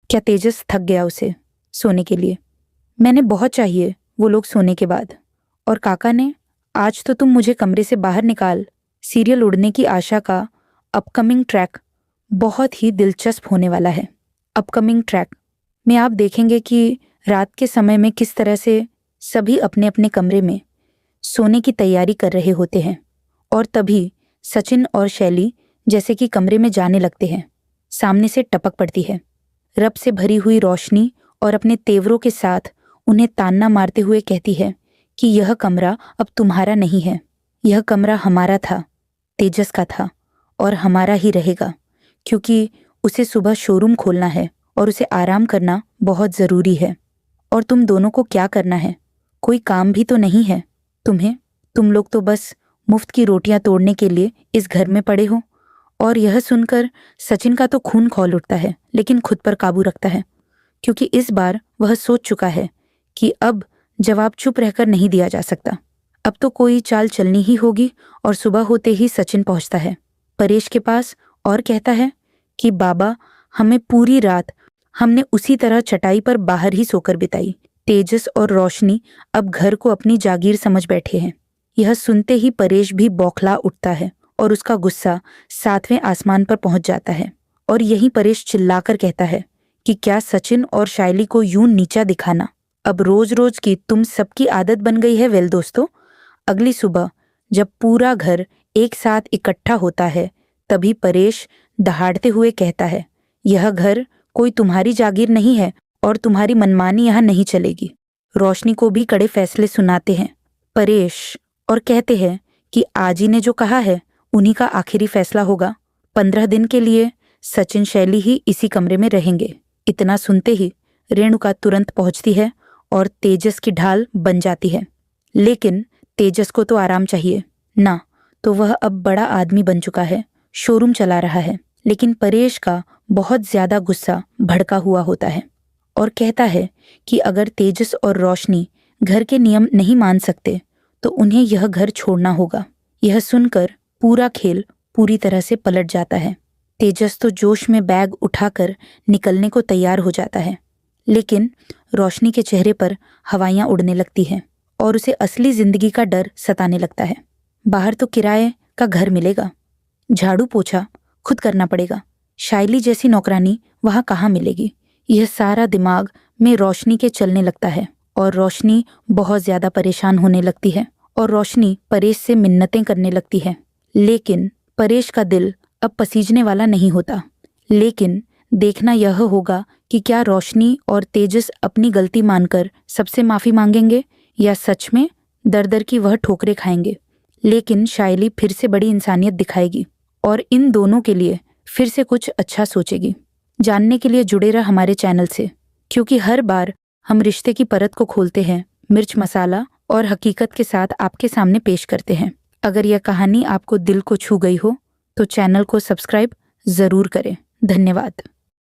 क्या तेजस थक गया उसे सोने के लिए? मैंने बहुत चाहिए वो लोग सोने के बाद। और काका ने, आज तो तुम मुझे कमरे से बाहर निकाल। सीरियल उड़ने की आशा का अपकमिंग ट्रैक बहुत ही दिलचस्प होने वाला है। अपकमिंग ट्रैक में आप देखेंगे कि रात के समय में किस तरह से सभी अपने अपने कमरे में सोने की तैयारी कर रहे होते हैं और तभी सचिन और शैली जैसे कि कमरे में जाने लगते हैं। सामने से टपक पड़ती है रब से भरी हुई रोशनी और अपने तेवरों के साथ उन्हें तान्ना मारते हुए कहती है कि यह कमरा अब तुम्हारा नहीं है, यह कमरा हमारा था, तेजस का था और हमारा ही रहेगा, क्योंकि उसे सुबह शोरूम खोलना है और उसे आराम करना बहुत ज़रूरी है। और तुम दोनों को क्या करना है? कोई काम भी तो नहीं है तुम्हें। तुम लोग तो बस मुफ्त की रोटियां तोड़ने के लिए इस घर में पड़े हो। और यह सुनकर सचिन का तो खून खौल उठता है, लेकिन खुद पर काबू रखता है, क्योंकि इस बार वह सोच चुका है कि अब जवाब चुप रहकर नहीं दिया जा सकता। अब तो कोई चाल चलनी ही होगी। और सुबह होते ही सचिन पहुंचता है परेश के पास और कहता है कि बाबा, हमें पूरी रात हमने उसी तरह चटाई पर बाहर ही सोकर बिताई। तेजस और रोशनी अब घर को अपनी जागीर समझ बैठे हैं। यह सुनते ही परेश भी बौखला उठता है और उसका गुस्सा 7वें आसमान पर पहुंच जाता है। और यही परेश चिल्लाकर कहता है कि क्या सचिन और शायली को यूं नीचा दिखाना अब रोज रोज की तुम सबकी आदत बन गई है। वेल दोस्तों, अगली सुबह जब पूरा घर एक साथ इकट्ठा होता है तभी परेश दहाड़ते हुए कहता है, यह घर कोई तुम्हारी जागीर नहीं है और तुम्हारी मनमानी यहाँ नहीं चलेगी। रोशनी को भी कड़े फैसले सुनाते हैं परेश और कहते हैं कि आजी ने जो कहा है उन्हीं का आखिरी फैसला होगा। 15 दिन के लिए सचिन शैली ही इसी कमरे में रहेंगे। इतना सुनते ही रेणुका तुरंत पहुंचती है और तेजस की ढाल बन जाती है। लेकिन तेजस को तो आराम चाहिए ना, तो वह अब बड़ा आदमी बन चुका है, शोरूम चला रहा है। लेकिन परेश का बहुत ज्यादा गुस्सा भड़का हुआ होता है और कहता है कि अगर तेजस और रोशनी घर के नियम नहीं मान सकते तो उन्हें यह घर छोड़ना होगा। यह सुनकर पूरा खेल पूरी तरह से पलट जाता है। तेजस तो जोश में बैग उठाकर निकलने को तैयार हो जाता है, लेकिन रोशनी के चेहरे पर हवाइयां उड़ने लगती हैं और उसे असली जिंदगी का डर सताने लगता है। बाहर तो किराए का घर मिलेगा, झाड़ू पोछा खुद करना पड़ेगा, शायली जैसी नौकरानी वहां कहाँ मिलेगी। यह सारा दिमाग में रोशनी के चलने लगता है और रोशनी बहुत ज्यादा परेशान होने लगती है और रोशनी परेश से मिन्नतें करने लगती है। लेकिन परेश का दिल अब पसीजने वाला नहीं होता। लेकिन देखना यह होगा कि क्या रोशनी और तेजस अपनी गलती मानकर सबसे माफी मांगेंगे या सच में दर दर की वह ठोकरें खाएंगे। लेकिन शायली फिर से बड़ी इंसानियत दिखाएगी और इन दोनों के लिए फिर से कुछ अच्छा सोचेगी। जानने के लिए जुड़े रह हमारे चैनल से, क्योंकि हर बार हम रिश्ते की परत को खोलते हैं, मिर्च मसाला और हकीकत के साथ आपके सामने पेश करते हैं। अगर यह कहानी आपको दिल को छू गई हो तो चैनल को सब्सक्राइब जरूर करें। धन्यवाद।